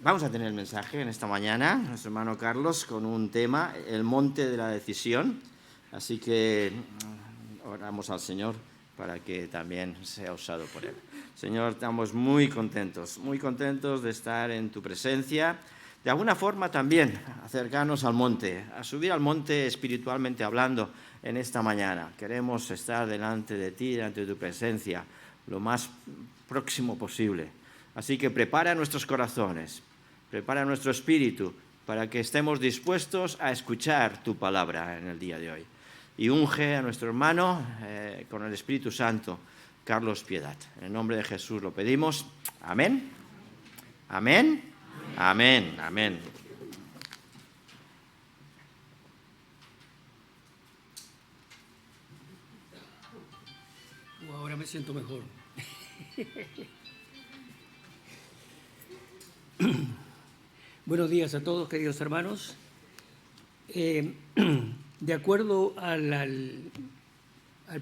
Vamos a tener el mensaje en esta mañana, nuestro hermano Carlos, con un tema, el monte de la decisión. Así que oramos al Señor para que también sea usado por Él. Señor, estamos muy contentos de estar en tu presencia. De alguna forma también acercarnos al monte, a subir al monte espiritualmente hablando en esta mañana. Queremos estar delante de ti, delante de tu presencia, lo más próximo posible. Así que prepara nuestros corazones, prepara nuestro espíritu para que estemos dispuestos a escuchar tu palabra en el día de hoy. Y unge a nuestro hermano con el Espíritu Santo, Carlos Piedad. En el nombre de Jesús lo pedimos. Amén. Amén. Amén. Amén. Ahora me siento mejor. Buenos días a todos, queridos hermanos. De acuerdo al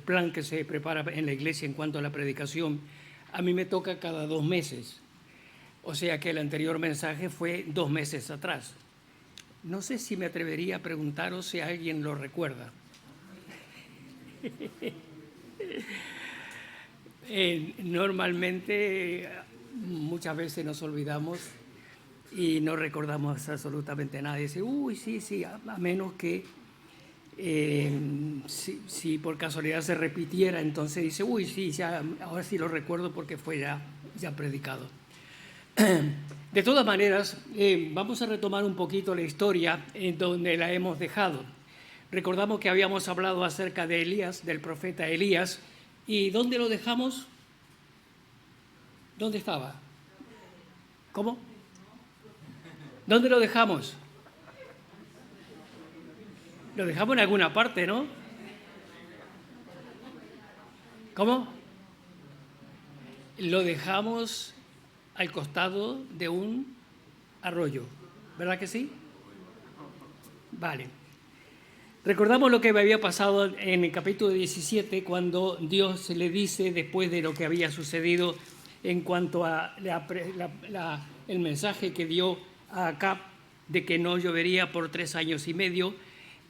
plan que se prepara en la iglesia en cuanto a la predicación, a mí me toca cada 2 meses. O sea que el anterior mensaje fue 2 meses atrás. No sé si me atrevería a preguntaros si alguien lo recuerda. Normalmente, muchas veces nos olvidamos y no recordamos absolutamente nada. Dice, sí, a menos que si por casualidad se repitiera, entonces dice, sí, ya, ahora sí lo recuerdo porque fue ya predicado. De todas maneras, vamos a retomar un poquito la historia en donde la hemos dejado. Recordamos que habíamos hablado acerca de Elías, del profeta Elías, ¿y dónde lo dejamos? ¿Dónde estaba? ¿Cómo? ¿Dónde lo dejamos? Lo dejamos en alguna parte, ¿no? ¿Cómo? Lo dejamos al costado de un arroyo, ¿verdad que sí? Vale. Recordamos lo que me había pasado en el capítulo 17, cuando Dios le dice, después de lo que había sucedido en cuanto a el mensaje que dio a Acab de que no llovería por 3 años y medio,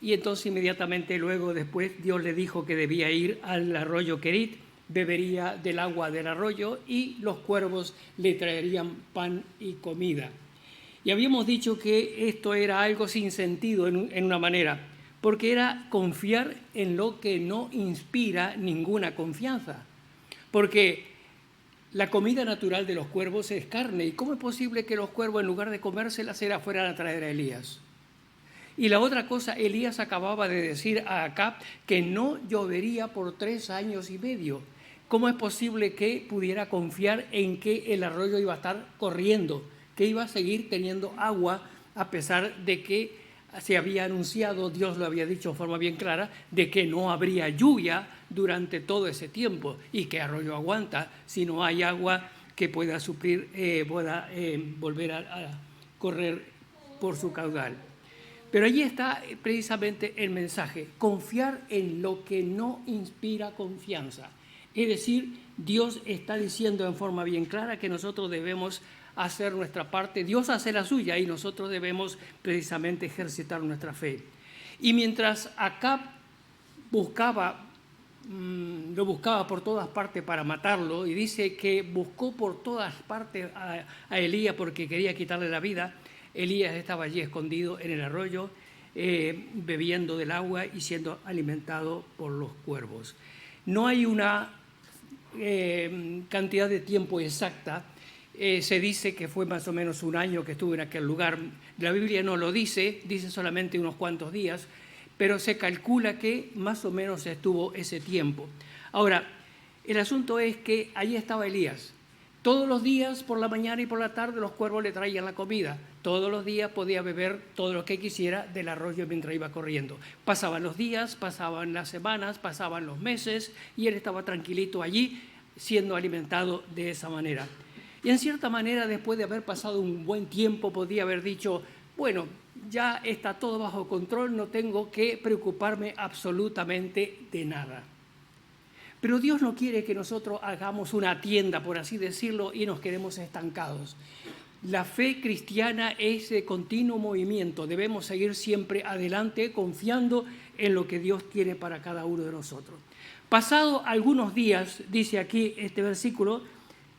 y entonces inmediatamente luego después Dios le dijo que debía ir al arroyo Querit, bebería del agua del arroyo y los cuervos le traerían pan y comida. Y habíamos dicho que esto era algo sin sentido en una manera, porque era confiar en lo que no inspira ninguna confianza. Porque la comida natural de los cuervos es carne. ¿Y cómo es posible que los cuervos, en lugar de comérsela, fueran a traer a Elías? Y la otra cosa, Elías acababa de decir a Acab que no llovería por 3 años y medio. ¿Cómo es posible que pudiera confiar en que el arroyo iba a estar corriendo, que iba a seguir teniendo agua, a pesar de que se había anunciado, Dios lo había dicho de forma bien clara, de que no habría lluvia durante todo ese tiempo? ¿Y qué arroyo aguanta si no hay agua que pueda suplir, volver a correr por su caudal? Pero allí está precisamente el mensaje: confiar en lo que no inspira confianza. Es decir, Dios está diciendo en forma bien clara que nosotros debemos hacer nuestra parte, Dios hace la suya y nosotros debemos precisamente ejercitar nuestra fe. Y mientras Acab lo buscaba por todas partes para matarlo, y dice que buscó por todas partes a Elías porque quería quitarle la vida, Elías estaba allí escondido en el arroyo, bebiendo del agua y siendo alimentado por los cuervos. No hay una cantidad de tiempo exacta. Se dice que fue más o menos 1 año que estuvo en aquel lugar. La Biblia no lo dice, dice solamente unos cuantos días, pero se calcula que más o menos estuvo ese tiempo. Ahora, el asunto es que allí estaba Elías. Todos los días, por la mañana y por la tarde, los cuervos le traían la comida. Todos los días podía beber todo lo que quisiera del arroyo mientras iba corriendo. Pasaban los días, pasaban las semanas, pasaban los meses, y él estaba tranquilito allí, siendo alimentado de esa manera. Y en cierta manera, después de haber pasado un buen tiempo, podía haber dicho, bueno, ya está todo bajo control, no tengo que preocuparme absolutamente de nada. Pero Dios no quiere que nosotros hagamos una tienda, por así decirlo, y nos quedemos estancados. La fe cristiana es de continuo movimiento. Debemos seguir siempre adelante confiando en lo que Dios tiene para cada uno de nosotros. Pasado algunos días, dice aquí este versículo,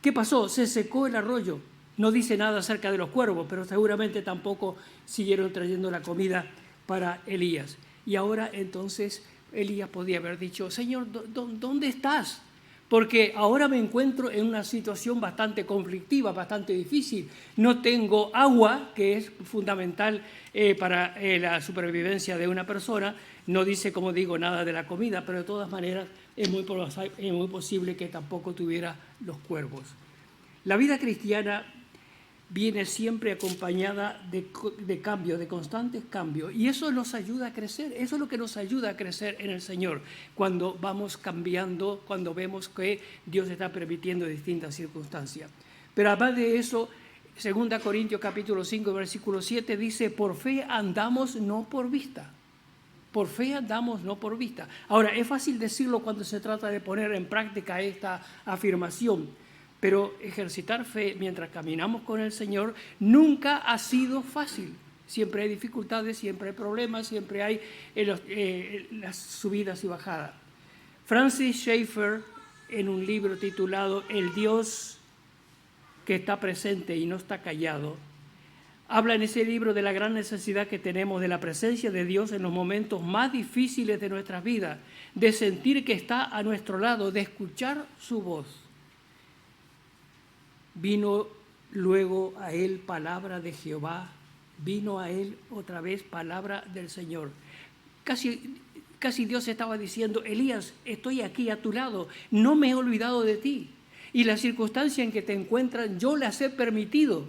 ¿qué pasó? Se secó el arroyo. No dice nada acerca de los cuervos, pero seguramente tampoco siguieron trayendo la comida para Elías. Y ahora entonces Elías podía haber dicho, Señor, ¿dónde estás? Porque ahora me encuentro en una situación bastante conflictiva, bastante difícil. No tengo agua, que es fundamental para la supervivencia de una persona. No dice, como digo, nada de la comida, pero de todas maneras es muy posible que tampoco tuviera los cuervos. La vida cristiana viene siempre acompañada de cambios, de constantes cambios. Y eso nos ayuda a crecer, eso es lo que nos ayuda a crecer en el Señor, cuando vamos cambiando, cuando vemos que Dios está permitiendo distintas circunstancias. Pero además de eso, 2 Corintios capítulo 5, versículo 7 dice, por fe andamos, no por vista. Por fe andamos, no por vista. Ahora, es fácil decirlo cuando se trata de poner en práctica esta afirmación, pero ejercitar fe mientras caminamos con el Señor nunca ha sido fácil. Siempre hay dificultades, siempre hay problemas, siempre hay las subidas y bajadas. Francis Schaeffer, en un libro titulado El Dios que está presente y no está callado, habla en ese libro de la gran necesidad que tenemos de la presencia de Dios en los momentos más difíciles de nuestras vidas, de sentir que está a nuestro lado, de escuchar su voz. Vino luego a él palabra de Jehová, vino a él otra vez palabra del Señor. Casi Dios estaba diciendo, Elías, estoy aquí a tu lado, no me he olvidado de ti. Y las circunstancias en que te encuentran, yo las he permitido.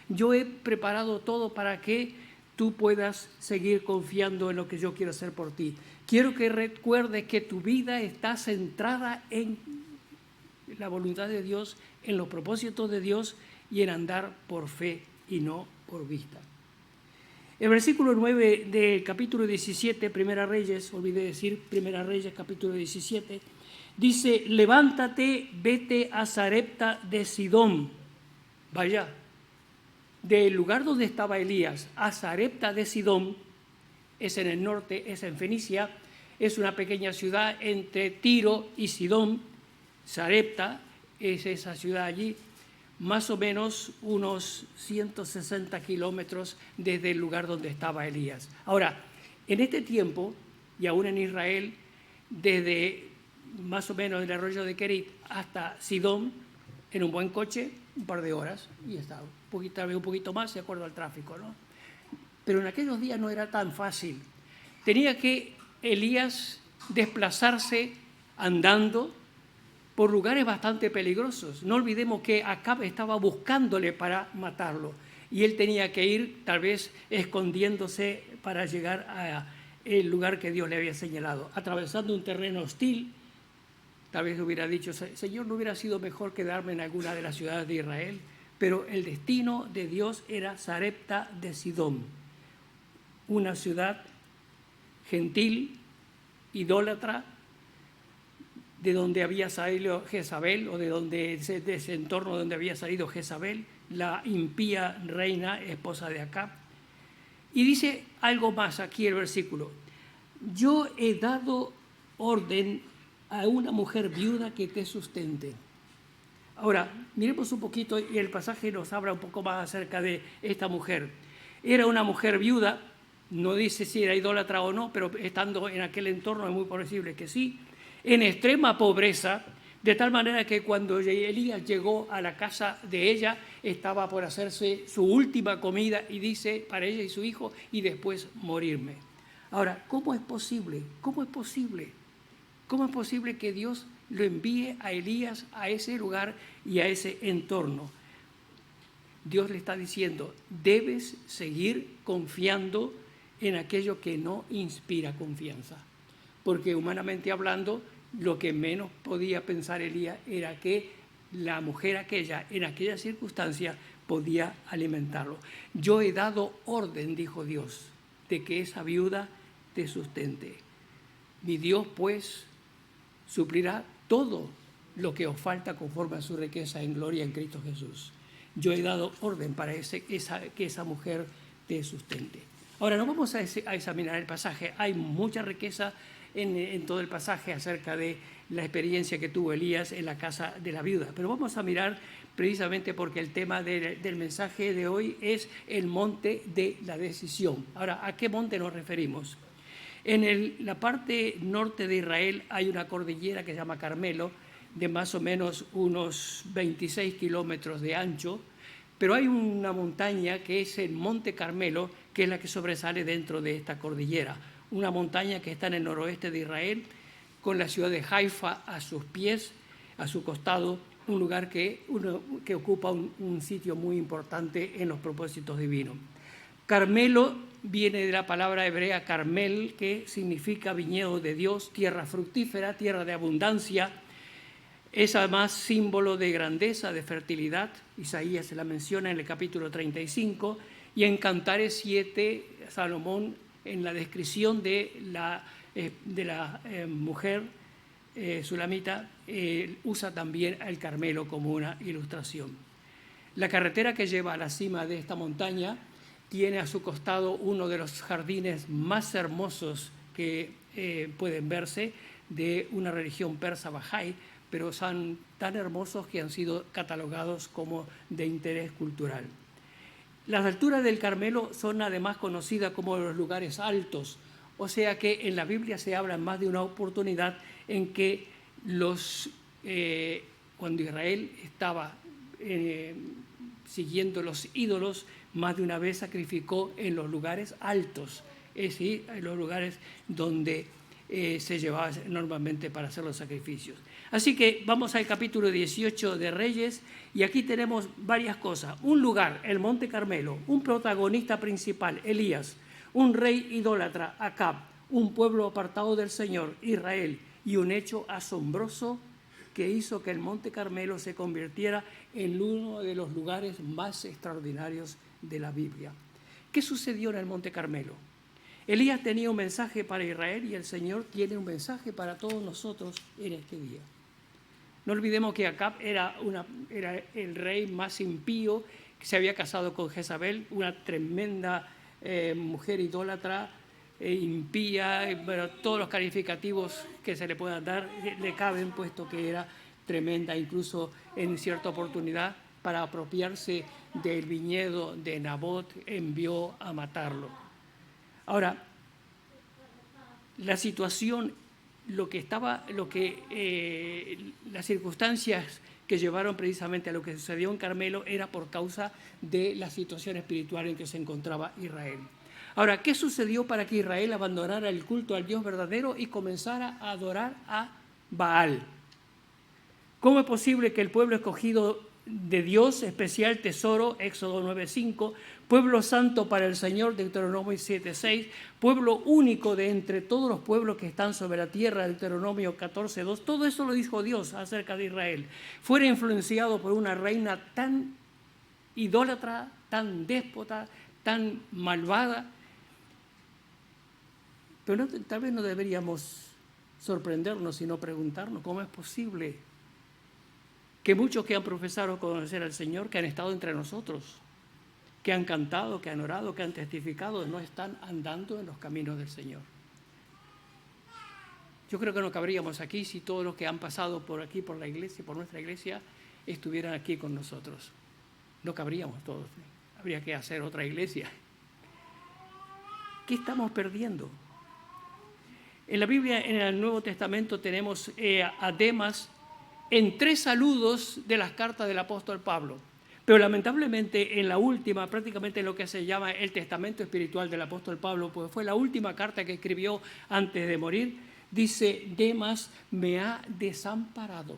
Yo he preparado todo para que tú puedas seguir confiando en lo que yo quiero hacer por ti. Quiero que recuerdes que tu vida está centrada en la voluntad de Dios, en los propósitos de Dios y en andar por fe y no por vista. El versículo 9 del capítulo 17, Primera Reyes, olvidé decir Primera Reyes, capítulo 17, dice, levántate, vete a Sarepta de Sidón. Vaya, del lugar donde estaba Elías a Sarepta de Sidón, es en el norte, es en Fenicia, es una pequeña ciudad entre Tiro y Sidón. Sarepta es esa ciudad allí, más o menos unos 160 kilómetros desde el lugar donde estaba Elías. Ahora, en este tiempo, y aún en Israel, desde más o menos el arroyo de Kerit hasta Sidón, en un buen coche, un par de horas, y está tal vez un poquito más de acuerdo al tráfico, ¿no? Pero en aquellos días no era tan fácil. Tenía que Elías desplazarse andando por lugares bastante peligrosos. No olvidemos que Acab estaba buscándole para matarlo y él tenía que ir tal vez escondiéndose para llegar al lugar que Dios le había señalado, atravesando un terreno hostil. Tal vez hubiera dicho, Señor, ¿no hubiera sido mejor quedarme en alguna de las ciudades de Israel? Pero el destino de Dios era Sarepta de Sidón, una ciudad gentil, idólatra, de donde había salido Jezabel, o de ese entorno donde había salido Jezabel, la impía reina, esposa de Acab. Y dice algo más aquí el versículo. Yo he dado orden a una mujer viuda que te sustente. Ahora, miremos un poquito y el pasaje nos habla un poco más acerca de esta mujer. Era una mujer viuda, no dice si era idólatra o no, pero estando en aquel entorno es muy posible que sí, en extrema pobreza, de tal manera que cuando Elías llegó a la casa de ella, estaba por hacerse su última comida y dice para ella y su hijo, y después morirme. Ahora, ¿cómo es posible? ¿Cómo es posible? ¿Cómo es posible que Dios lo envíe a Elías a ese lugar y a ese entorno? Dios le está diciendo, debes seguir confiando en aquello que no inspira confianza. Porque humanamente hablando, lo que menos podía pensar Elías era que la mujer aquella, en aquella circunstancia, podía alimentarlo. Yo he dado orden, dijo Dios, de que esa viuda te sustente. Mi Dios, pues, suplirá todo lo que os falta conforme a su riqueza en gloria en Cristo Jesús. yo he dado orden para que esa mujer te sustente. Ahora, no vamos a examinar el pasaje. Hay mucha riqueza en todo el pasaje acerca de la experiencia que tuvo Elías en la casa de la viuda. Pero vamos a mirar precisamente porque el tema del mensaje de hoy es el monte de la decisión. Ahora, ¿a qué monte nos referimos? En la parte norte de Israel hay una cordillera que se llama Carmelo, de más o menos unos 26 kilómetros de ancho, pero hay una montaña que es el Monte Carmelo, que es la que sobresale dentro de esta cordillera. Una montaña que está en el noroeste de Israel, con la ciudad de Haifa a sus pies, a su costado, un lugar que ocupa un sitio muy importante en los propósitos divinos. Carmelo viene de la palabra hebrea Carmel, que significa viñedo de Dios, tierra fructífera, tierra de abundancia. Es además símbolo de grandeza, de fertilidad. Isaías se la menciona en el capítulo 35, y en Cantares 7, Salomón, en la descripción de la mujer sulamita, usa también el Carmelo como una ilustración. La carretera que lleva a la cima de esta montaña tiene a su costado uno de los jardines más hermosos que pueden verse de una religión persa Bahá'í, pero son tan hermosos que han sido catalogados como de interés cultural. Las alturas del Carmelo son además conocidas como los lugares altos, o sea que en la Biblia se habla más de una oportunidad en que cuando Israel estaba siguiendo los ídolos, más de una vez sacrificó en los lugares altos, es decir, en los lugares donde se llevaba normalmente para hacer los sacrificios. Así que vamos al capítulo 18 de Reyes, y aquí tenemos varias cosas. Un lugar, el Monte Carmelo, un protagonista principal, Elías, un rey idólatra, Acab, un pueblo apartado del Señor, Israel, y un hecho asombroso que hizo que el Monte Carmelo se convirtiera en uno de los lugares más extraordinarios de la Biblia. ¿Qué sucedió en el Monte Carmelo? Elías tenía un mensaje para Israel, y el Señor tiene un mensaje para todos nosotros en este día. No olvidemos que Acab era el rey más impío, que se había casado con Jezabel, una tremenda mujer idólatra, impía, pero todos los calificativos que se le puedan dar le caben, puesto que era tremenda, incluso en cierta oportunidad, para apropiarse del viñedo de Nabot, envió a matarlo. Ahora, la situación, las circunstancias que llevaron precisamente a lo que sucedió en Carmelo era por causa de la situación espiritual en que se encontraba Israel. Ahora, ¿qué sucedió para que Israel abandonara el culto al Dios verdadero y comenzara a adorar a Baal? ¿Cómo es posible que el pueblo escogido de Dios, especial tesoro, Éxodo 9:5, pueblo santo para el Señor, Deuteronomio 7:6, pueblo único de entre todos los pueblos que están sobre la tierra, Deuteronomio 14:2, todo eso lo dijo Dios acerca de Israel, fuera influenciado por una reina tan idólatra, tan déspota, tan malvada? Pero tal vez no deberíamos sorprendernos, sino preguntarnos cómo es posible que muchos que han profesado conocer al Señor, que han estado entre nosotros, que han cantado, que han orado, que han testificado, no están andando en los caminos del Señor. Yo creo que no cabríamos aquí si todos los que han pasado por aquí, por la iglesia, por nuestra iglesia, estuvieran aquí con nosotros. No cabríamos todos. Habría que hacer otra iglesia. ¿Qué estamos perdiendo? En la Biblia, en el Nuevo Testamento, tenemos a Demas en 3 saludos de las cartas del apóstol Pablo. Pero lamentablemente en la última, prácticamente lo que se llama el testamento espiritual del apóstol Pablo, pues fue la última carta que escribió antes de morir, dice: Demas me ha desamparado.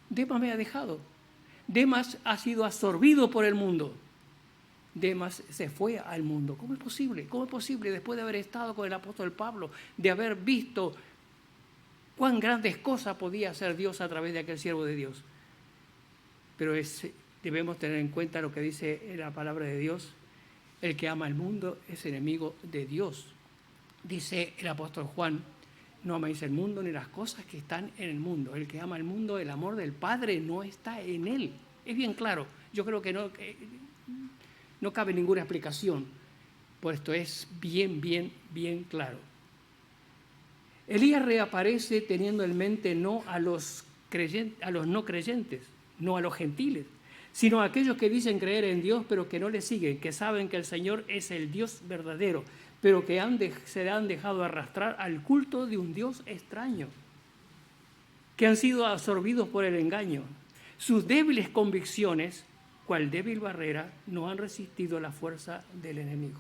Demas me ha dejado. Demas ha sido absorbido por el mundo. Demas se fue al mundo. ¿Cómo es posible? ¿Cómo es posible, después de haber estado con el apóstol Pablo, de haber visto cuán grandes cosas podía hacer Dios a través de aquel siervo de Dios? Pero debemos tener en cuenta lo que dice la palabra de Dios: el que ama el mundo es enemigo de Dios. Dice el apóstol Juan: no améis el mundo ni las cosas que están en el mundo. El que ama el mundo, el amor del Padre no está en él. Es bien claro. Yo creo que no cabe ninguna explicación, puesto es bien claro. Elías reaparece teniendo en mente no a los no creyentes, no a los gentiles, sino a aquellos que dicen creer en Dios pero que no le siguen, que saben que el Señor es el Dios verdadero, pero que se han dejado arrastrar al culto de un Dios extraño, que han sido absorbidos por el engaño. Sus débiles convicciones, cual débil barrera, no han resistido la fuerza del enemigo.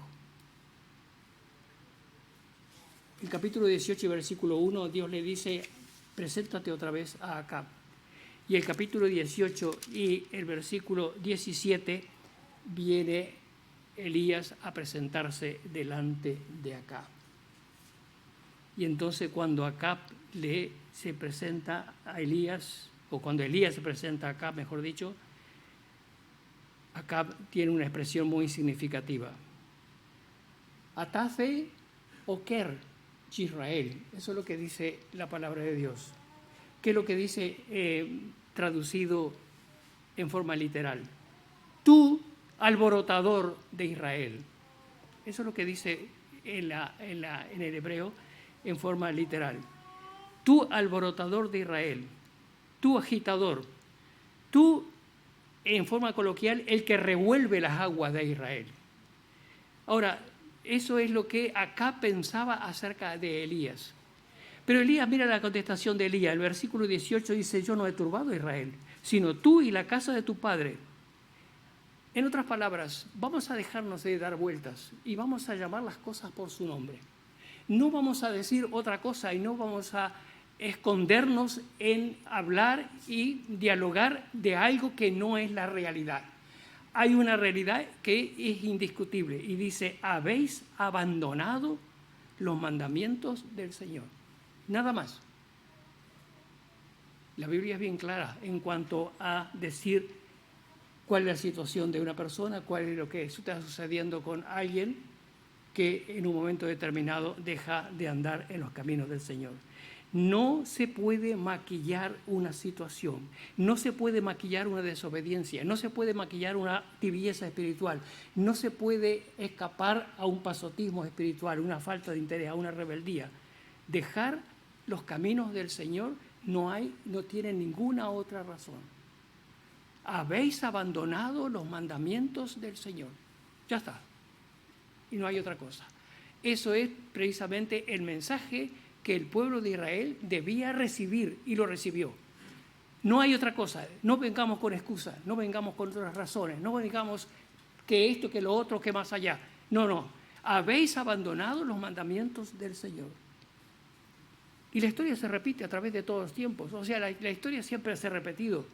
En capítulo 18, versículo 1, Dios le dice, preséntate otra vez a Acab. Y el capítulo 18 y el versículo 17 viene Elías a presentarse delante de Acab. Y entonces cuando Acab se presenta a Elías, o cuando Elías se presenta a Acab, mejor dicho, Acab tiene una expresión muy significativa. Atafe oker Israel, eso es lo que dice la palabra de Dios. ¿Qué es lo que dice traducido en forma literal? Tú, alborotador de Israel. Eso es lo que dice en el hebreo en forma literal. Tú, alborotador de Israel. Tú, agitador. Tú, en forma coloquial, el que revuelve las aguas de Israel. Ahora, eso es lo que acá pensaba acerca de Elías. Pero Elías, mira la contestación de Elías. El versículo 18 dice, yo no he turbado a Israel, sino tú y la casa de tu padre. En otras palabras, vamos a dejarnos de dar vueltas y vamos a llamar las cosas por su nombre. No vamos a decir otra cosa y no vamos a escondernos en hablar y dialogar de algo que no es la realidad. Hay una realidad que es indiscutible y dice, habéis abandonado los mandamientos del Señor. Nada más. La Biblia es bien clara en cuanto a decir cuál es la situación de una persona, cuál es lo que está sucediendo con alguien que en un momento determinado deja de andar en los caminos del Señor. No se puede maquillar una situación, no se puede maquillar una desobediencia, no se puede maquillar una tibieza espiritual, no se puede escapar a un pasotismo espiritual, una falta de interés, a una rebeldía. Dejar los caminos del Señor no tiene ninguna otra razón. Habéis abandonado los mandamientos del Señor. Ya está. Y no hay otra cosa. Eso es precisamente el mensaje que el pueblo de Israel debía recibir y lo recibió. No hay otra cosa. No vengamos con excusas, no vengamos con otras razones, no vengamos que esto, que lo otro, que más allá. No. Habéis abandonado los mandamientos del Señor. Y la historia se repite a través de todos los tiempos. O sea, la historia siempre se ha repetido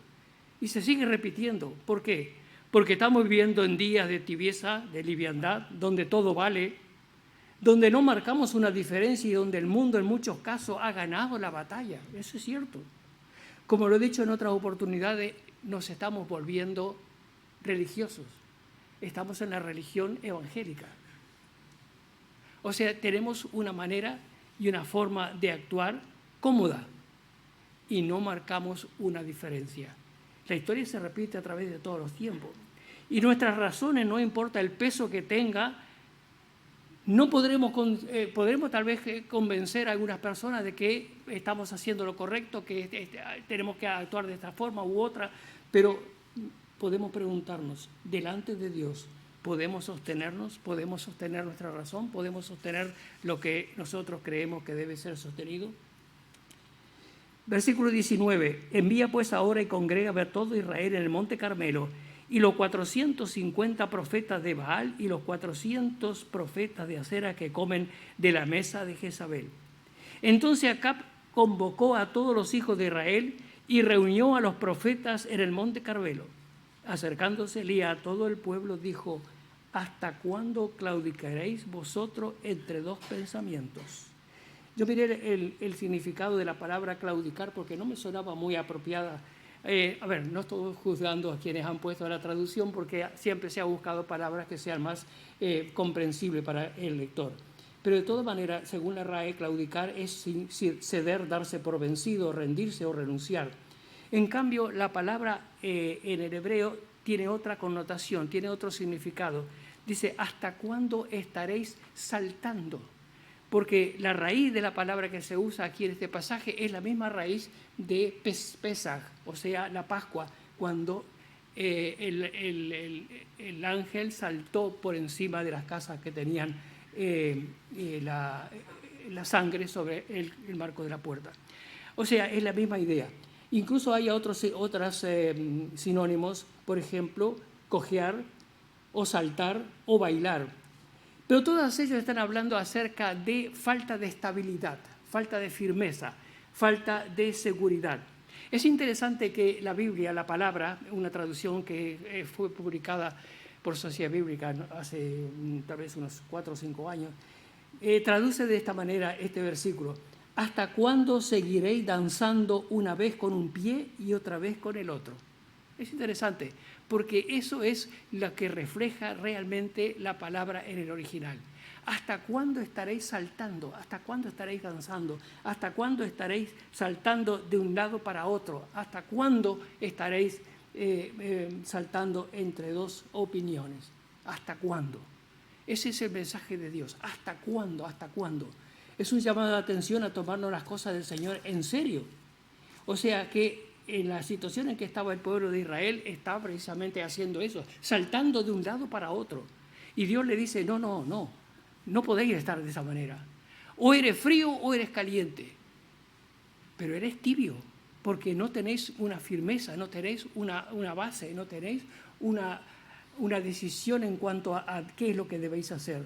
y se sigue repitiendo. ¿Por qué? Porque estamos viviendo en días de tibieza, de liviandad, donde todo vale, donde no marcamos una diferencia y donde el mundo en muchos casos ha ganado la batalla. Eso es cierto. Como lo he dicho en otras oportunidades, nos estamos volviendo religiosos. Estamos en la religión evangélica. O sea, tenemos una manera y una forma de actuar cómoda y no marcamos una diferencia. La historia se repite a través de todos los tiempos. Y nuestras razones, no importa el peso que tenga, no podremos tal vez convencer a algunas personas de que estamos haciendo lo correcto, que tenemos que actuar de esta forma u otra, pero podemos preguntarnos, delante de Dios, ¿podemos sostenernos? ¿Podemos sostener nuestra razón? ¿Podemos sostener lo que nosotros creemos que debe ser sostenido? Versículo 19. Envía pues ahora y congrega a ver todo Israel en el monte Carmelo, y los 450 profetas de Baal y los 400 profetas de Acera que comen de la mesa de Jezabel. Entonces Acab convocó a todos los hijos de Israel y reunió a los profetas en el monte Carmelo. Acercándose Elías a todo el pueblo, dijo: ¿hasta cuándo claudicaréis vosotros entre dos pensamientos? Yo miré el significado de la palabra claudicar porque no me sonaba muy apropiada. No estoy juzgando a quienes han puesto la traducción porque siempre se ha buscado palabras que sean más comprensibles para el lector. Pero de todas maneras, según la RAE, claudicar es ceder, darse por vencido, rendirse o renunciar. En cambio, la palabra en el hebreo tiene otra connotación, tiene otro significado. Dice, ¿hasta cuándo estaréis saltando? Porque la raíz de la palabra que se usa aquí en este pasaje es la misma raíz de Pesaj, o sea, la Pascua, cuando el ángel saltó por encima de las casas que tenían la sangre sobre el marco de la puerta. O sea, es la misma idea. Incluso hay otros sinónimos, por ejemplo, cojear o saltar o bailar. Pero todas ellas están hablando acerca de falta de estabilidad, falta de firmeza, falta de seguridad. Es interesante que la Biblia, la palabra, una traducción que fue publicada por Sociedad Bíblica hace tal vez unos 4 o 5 años, traduce de esta manera este versículo: ¿hasta cuándo seguiréis danzando una vez con un pie y otra vez con el otro? Es interesante, porque eso es lo que refleja realmente la palabra en el original. ¿Hasta cuándo estaréis saltando? ¿Hasta cuándo estaréis danzando? ¿Hasta cuándo estaréis saltando de un lado para otro? ¿Hasta cuándo estaréis saltando entre dos opiniones? ¿Hasta cuándo? Ese es el mensaje de Dios. ¿Hasta cuándo? ¿Hasta cuándo? Es un llamado de atención a tomarnos las cosas del Señor en serio. O sea que en la situación en que estaba el pueblo de Israel, estaba precisamente haciendo eso, saltando de un lado para otro. Y Dios le dice, no podéis estar de esa manera. O eres frío o eres caliente, pero eres tibio, porque no tenéis una firmeza, no tenéis una base, no tenéis una decisión en cuanto a qué es lo que debéis hacer.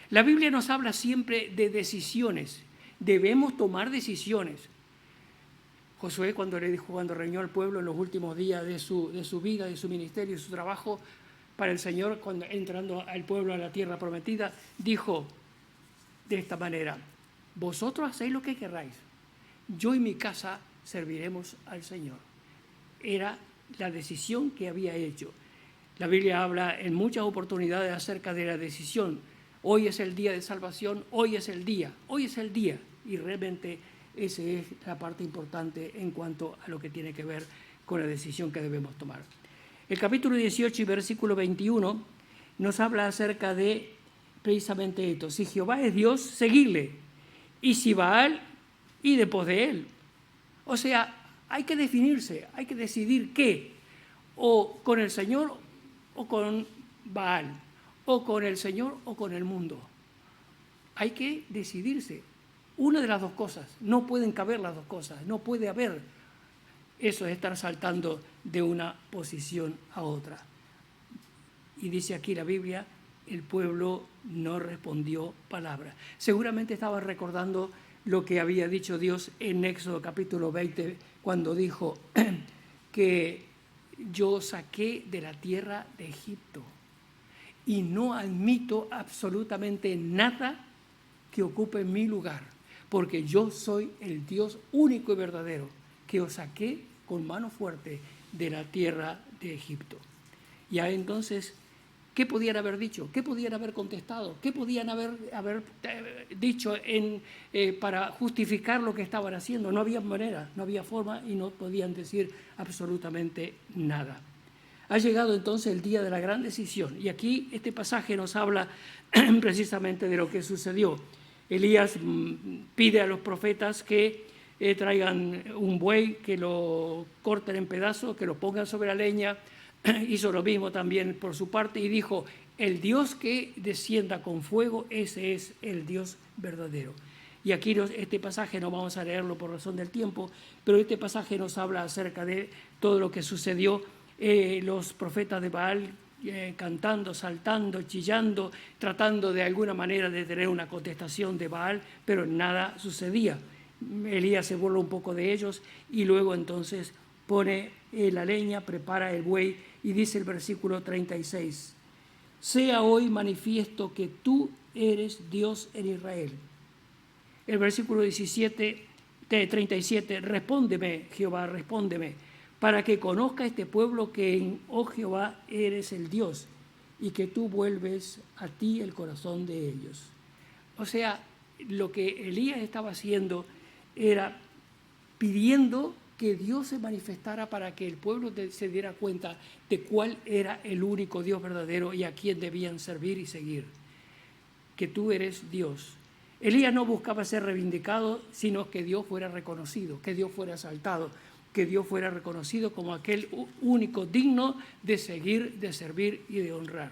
La Biblia nos habla siempre de decisiones, debemos tomar decisiones. Josué, cuando reunió al pueblo en los últimos días de su vida, de su ministerio, de su trabajo para el Señor, cuando entrando al pueblo a la tierra prometida, dijo de esta manera: vosotros hacéis lo que queráis, yo y mi casa serviremos al Señor. Era la decisión que había hecho. La Biblia habla en muchas oportunidades acerca de la decisión. Hoy es el día de salvación, hoy es el día, y realmente esa es la parte importante en cuanto a lo que tiene que ver con la decisión que debemos tomar. El capítulo 18 y versículo 21 nos habla acerca de precisamente esto. Si Jehová es Dios, seguidle. Y si Baal, id después de él. O sea, hay que definirse, hay que decidir qué. O con el Señor o con Baal. O con el Señor o con el mundo. Hay que decidirse. Una de las dos cosas, no pueden caber las dos cosas, no puede haber eso de estar saltando de una posición a otra. Y dice aquí la Biblia, el pueblo no respondió palabra. Seguramente estaba recordando lo que había dicho Dios en Éxodo capítulo 20, cuando dijo que yo saqué de la tierra de Egipto y no admito absolutamente nada que ocupe mi lugar, porque yo soy el Dios único y verdadero, que os saqué con mano fuerte de la tierra de Egipto. Ya entonces, ¿qué podían haber dicho? ¿Qué podían haber contestado? ¿Qué podían haber dicho para justificar lo que estaban haciendo? No había manera, no había forma y no podían decir absolutamente nada. Ha llegado entonces el día de la gran decisión y aquí este pasaje nos habla precisamente de lo que sucedió. Elías pide a los profetas que traigan un buey, que lo corten en pedazos, que lo pongan sobre la leña. Hizo lo mismo también por su parte y dijo, el Dios que descienda con fuego, ese es el Dios verdadero. Y aquí este pasaje no vamos a leerlo por razón del tiempo, pero este pasaje nos habla acerca de todo lo que sucedió. Los profetas de Baal cantando, saltando, chillando, tratando de alguna manera de tener una contestación de Baal, pero nada sucedía. Elías se burla un poco de ellos y luego entonces pone la leña, prepara el buey y dice el versículo 36, sea hoy manifiesto que tú eres Dios en Israel. El versículo 37, respóndeme, Jehová, respóndeme, para que conozca este pueblo que oh Jehová, eres el Dios y que tú vuelves a ti el corazón de ellos. O sea, lo que Elías estaba haciendo era pidiendo que Dios se manifestara para que el pueblo se diera cuenta de cuál era el único Dios verdadero y a quién debían servir y seguir. Que tú eres Dios. Elías no buscaba ser reivindicado, sino que Dios fuera reconocido, que Dios fuera exaltado, que Dios fuera reconocido como aquel único digno de seguir, de servir y de honrar.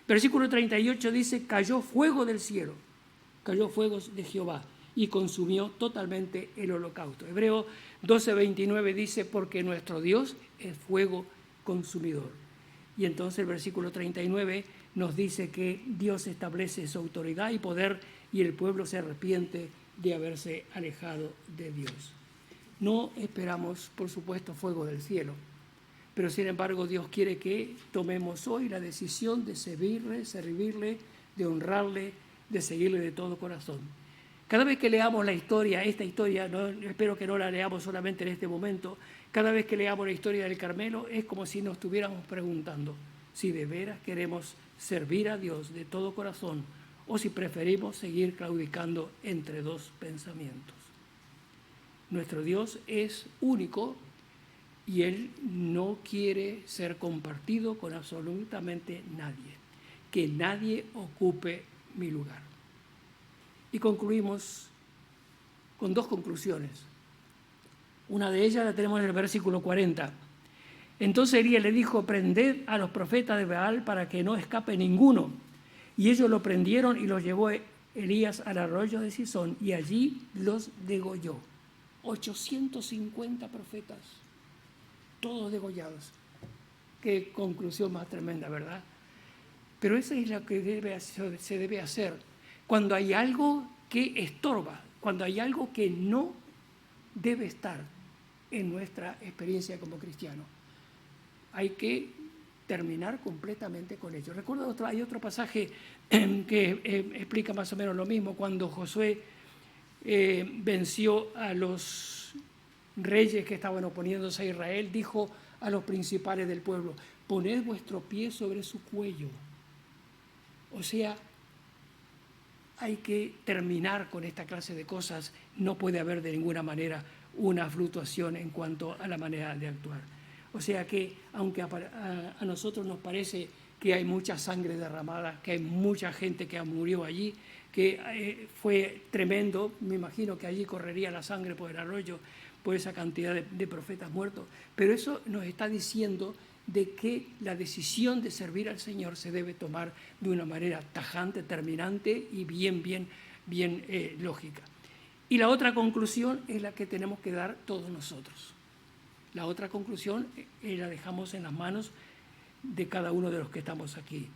Versículo 38 dice, cayó fuego del cielo, cayó fuego de Jehová y consumió totalmente el holocausto. Hebreo 12:29 dice, porque nuestro Dios es fuego consumidor. Y entonces el versículo 39 nos dice que Dios establece su autoridad y poder y el pueblo se arrepiente de haberse alejado de Dios. No esperamos, por supuesto, fuego del cielo, pero sin embargo Dios quiere que tomemos hoy la decisión de servirle, de honrarle, de seguirle de todo corazón. Cada vez que leamos la historia, esta historia, no, espero que no la leamos solamente en este momento, cada vez que leamos la historia del Carmelo es como si nos estuviéramos preguntando si de veras queremos servir a Dios de todo corazón o si preferimos seguir claudicando entre dos pensamientos. Nuestro Dios es único y Él no quiere ser compartido con absolutamente nadie. Que nadie ocupe mi lugar. Y concluimos con dos conclusiones. Una de ellas la tenemos en el versículo 40. Entonces Elías le dijo, prended a los profetas de Baal para que no escape ninguno. Y ellos lo prendieron y los llevó Elías al arroyo de Cisón y allí los degolló. 850 profetas, todos degollados. Qué conclusión más tremenda, ¿verdad? Pero eso es lo que se debe hacer cuando hay algo que estorba, cuando hay algo que no debe estar en nuestra experiencia como cristianos. Hay que terminar completamente con ello. Recuerdo hay otro pasaje que explica más o menos lo mismo, cuando Josué venció a los reyes que estaban oponiéndose a Israel, dijo a los principales del pueblo, poned vuestro pie sobre su cuello. O sea, hay que terminar con esta clase de cosas. No puede haber de ninguna manera una fluctuación en cuanto a la manera de actuar. O sea que, aunque a nosotros nos parece que hay mucha sangre derramada, que hay mucha gente que murió allí, que fue tremendo, me imagino que allí correría la sangre por el arroyo, por esa cantidad de profetas muertos, pero eso nos está diciendo de que la decisión de servir al Señor se debe tomar de una manera tajante, terminante y bien lógica. Y la otra conclusión es la que tenemos que dar todos nosotros. La otra conclusión la dejamos en las manos de cada uno de los que estamos aquí.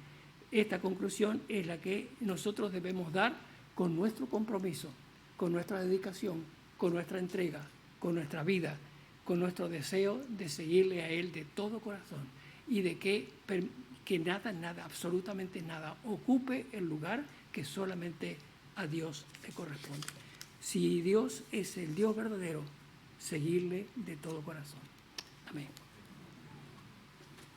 Esta conclusión es la que nosotros debemos dar con nuestro compromiso, con nuestra dedicación, con nuestra entrega, con nuestra vida, con nuestro deseo de seguirle a Él de todo corazón y de que nada, absolutamente nada, ocupe el lugar que solamente a Dios le corresponde. Si Dios es el Dios verdadero, seguirle de todo corazón. Amén.